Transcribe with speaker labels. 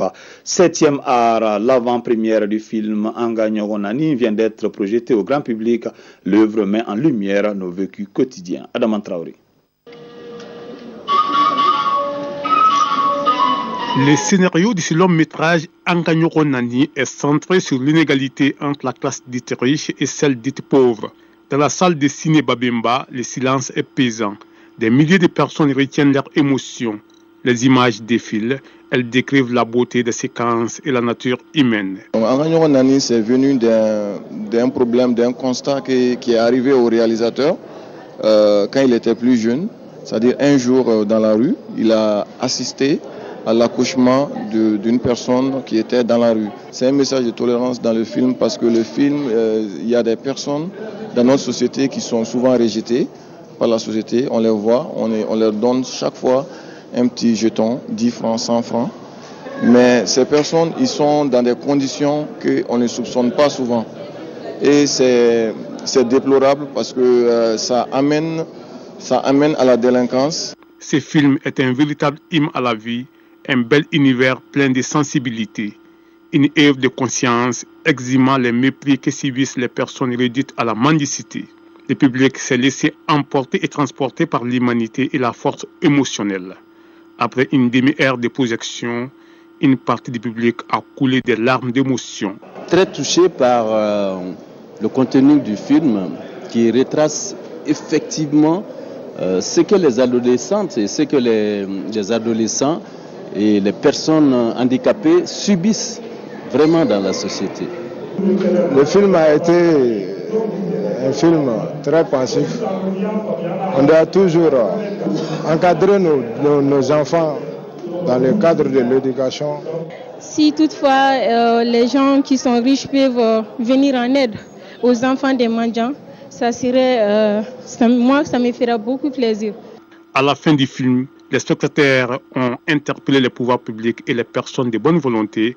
Speaker 1: Papa. 7e art, l'avant-première du film Angagno Nani vient d'être projeté au grand public. L'œuvre met en lumière nos vécus quotidiens. Adam Traoré.
Speaker 2: Le scénario de ce long métrage Angagno Nani est centré sur l'inégalité entre la classe dite riche et celle dite pauvre. Dans la salle de ciné Babemba, le silence est pesant. Des milliers de personnes retiennent leurs émotions. Les images défilent, elles décrivent la beauté des séquences et la nature humaine.
Speaker 3: Angagno Nani, c'est venu d'un problème, d'un constat qui est arrivé au réalisateur quand il était plus jeune. C'est-à-dire un jour dans la rue, il a assisté à l'accouchement d'une personne qui était dans la rue. C'est un message de tolérance dans le film parce que le film, il y a des personnes dans notre société qui sont souvent rejetées par la société. On les voit, on leur donne chaque fois un petit jeton, 10 francs, 100 francs. Mais ces personnes, ils sont dans des conditions qu'on ne soupçonne pas souvent. Et c'est déplorable parce que ça amène à la délinquance.
Speaker 2: Ce film est un véritable hymne à la vie, un bel univers plein de sensibilité, une œuvre de conscience exhumant les mépris que subissent les personnes réduites à la mendicité. Le public s'est laissé emporter et transporter par l'humanité et la force émotionnelle. Après une demi-heure de projection, une partie du public a coulé des larmes d'émotion.
Speaker 4: Très touché par le contenu du film qui retrace effectivement ce que les adolescentes et ce que les adolescents et les personnes handicapées subissent vraiment dans la société.
Speaker 5: Le film a été un film très pensif. On doit toujours encadrer nos enfants dans le cadre de l'éducation.
Speaker 6: Si toutefois les gens qui sont riches peuvent venir en aide aux enfants des mendiants, ça serait, moi, ça me fera beaucoup plaisir.
Speaker 2: À la fin du film, les spectateurs ont interpellé les pouvoirs publics et les personnes de bonne volonté